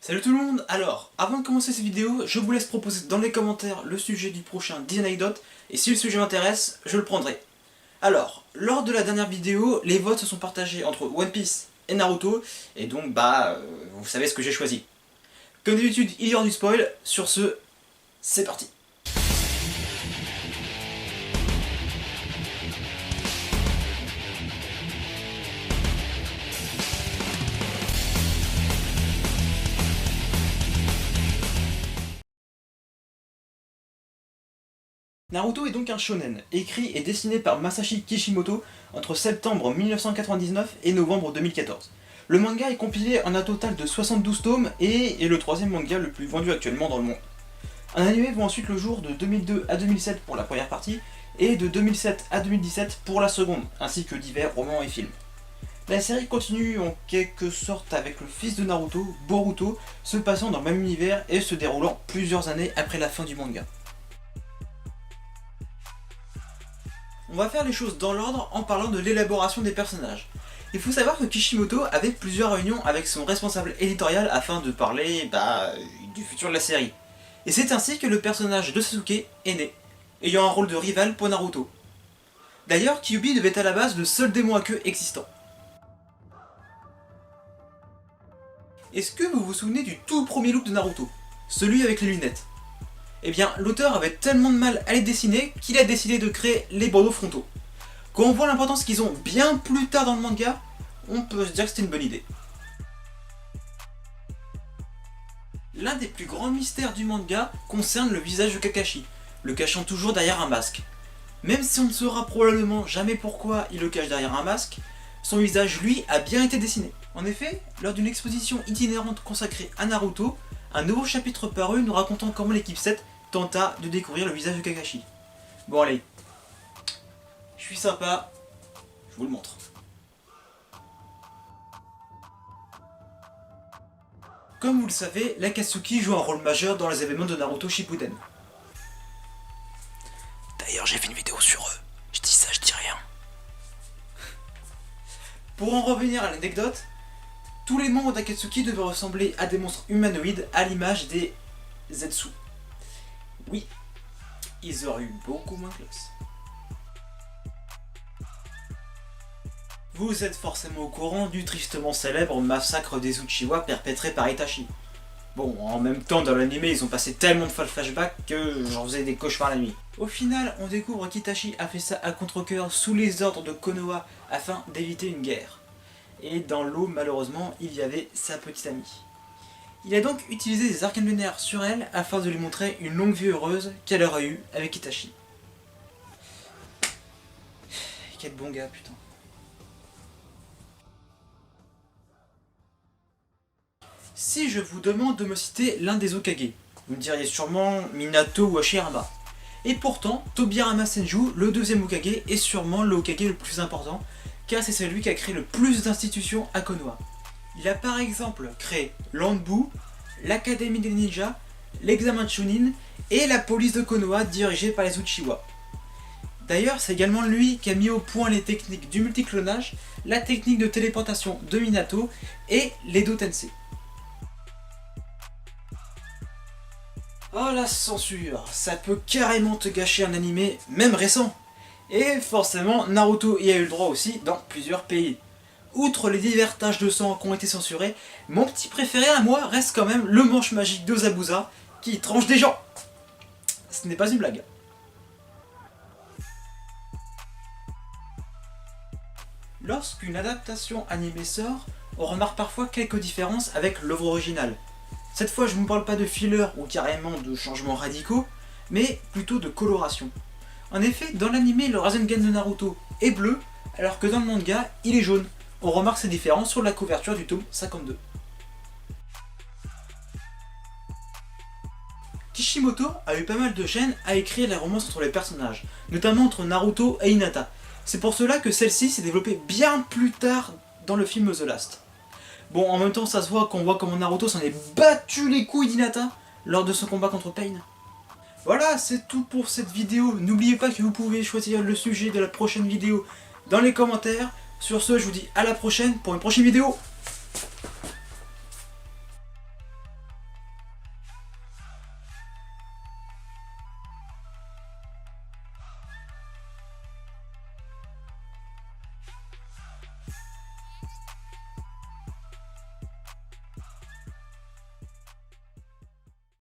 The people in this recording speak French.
Salut tout le monde. Alors, avant de commencer cette vidéo, je vous laisse proposer dans les commentaires le sujet du prochain 10 anecdotes, et si le sujet m'intéresse, je le prendrai. Alors, lors de la dernière vidéo, les votes se sont partagés entre One Piece et Naruto, et donc vous savez ce que j'ai choisi. Comme d'habitude, il y aura du spoil, sur ce, c'est parti. Naruto est donc un shonen, écrit et dessiné par Masashi Kishimoto entre septembre 1999 et novembre 2014. Le manga est compilé en un total de 72 tomes et est le troisième manga le plus vendu actuellement dans le monde. Un animé voit ensuite le jour de 2002 à 2007 pour la première partie et de 2007 à 2017 pour la seconde, ainsi que divers romans et films. La série continue en quelque sorte avec le fils de Naruto, Boruto, se passant dans le même univers et se déroulant plusieurs années après la fin du manga. On va faire les choses dans l'ordre en parlant de l'élaboration des personnages. Il faut savoir que Kishimoto avait plusieurs réunions avec son responsable éditorial afin de parler du futur de la série. Et c'est ainsi que le personnage de Sasuke est né, ayant un rôle de rival pour Naruto. D'ailleurs, Kyuubi devait être à la base le seul démon à queue existant. Est-ce que vous vous souvenez du tout premier look de Naruto? Celui avec les lunettes. Eh bien, l'auteur avait tellement de mal à les dessiner qu'il a décidé de créer les bandeaux frontaux. Quand on voit l'importance qu'ils ont bien plus tard dans le manga, on peut se dire que c'était une bonne idée. L'un des plus grands mystères du manga concerne le visage de Kakashi, le cachant toujours derrière un masque. Même si on ne saura probablement jamais pourquoi il le cache derrière un masque, son visage lui a bien été dessiné. En effet, lors d'une exposition itinérante consacrée à Naruto, un nouveau chapitre parut nous racontant comment l'équipe 7 tenta de découvrir le visage de Kakashi. Bon allez, je suis sympa, je vous le montre. Comme vous le savez, l'Akatsuki joue un rôle majeur dans les événements de Naruto Shippuden. D'ailleurs j'ai fait une vidéo sur eux, je dis ça, je dis rien. Pour en revenir à l'anecdote, tous les membres d'Akatsuki devaient ressembler à des monstres humanoïdes à l'image des Zetsu. Oui, ils auraient eu beaucoup moins classe. Vous êtes forcément au courant du tristement célèbre massacre des Uchiwa perpétré par Itachi. Bon, en même temps, dans l'anime, ils ont passé tellement de flashbacks que j'en faisais des cauchemars la nuit. Au final, on découvre qu'Itachi a fait ça à contre-cœur sous les ordres de Konoha afin d'éviter une guerre. Et dans l'eau, malheureusement, il y avait sa petite amie. Il a donc utilisé des arcanes lunaires sur elle afin de lui montrer une longue vie heureuse qu'elle aurait eue avec Itachi. Quel bon gars, putain. Si je vous demande de me citer l'un des Hokage, vous me diriez sûrement Minato ou Hashirama. Et pourtant, Tobirama Senju, le deuxième Hokage, est sûrement le Hokage le plus important, car c'est celui qui a créé le plus d'institutions à Konoha. Il a par exemple créé l'Anbu, l'Académie des Ninjas, l'examen de Chunin et la police de Konoha dirigée par les Uchiwa. D'ailleurs, c'est également lui qui a mis au point les techniques du multiclonage, la technique de téléportation de Minato et l'Edo Tensei. Oh la censure, ça peut carrément te gâcher un animé, même récent. Et forcément, Naruto y a eu le droit aussi dans plusieurs pays. Outre les divers taches de sang qui ont été censurées, mon petit préféré à moi reste quand même le manche magique de Zabuza qui tranche des gens. Ce n'est pas une blague. Lorsqu'une adaptation animée sort, on remarque parfois quelques différences avec l'œuvre originale. Cette fois, je ne vous parle pas de filler ou carrément de changements radicaux, mais plutôt de coloration. En effet, dans l'anime, le Rasengan de Naruto est bleu, alors que dans le manga, il est jaune. On remarque ces différences sur la couverture du tome 52. Kishimoto a eu pas mal de gêne à écrire la romance entre les personnages, notamment entre Naruto et Hinata. C'est pour cela que celle-ci s'est développée bien plus tard dans le film The Last. Bon, en même temps, ça se voit qu'on voit comment Naruto s'en est battu les couilles d'Hinata lors de son combat contre Pain. Voilà, c'est tout pour cette vidéo. N'oubliez pas que vous pouvez choisir le sujet de la prochaine vidéo dans les commentaires. Sur ce, je vous dis à la prochaine pour une prochaine vidéo.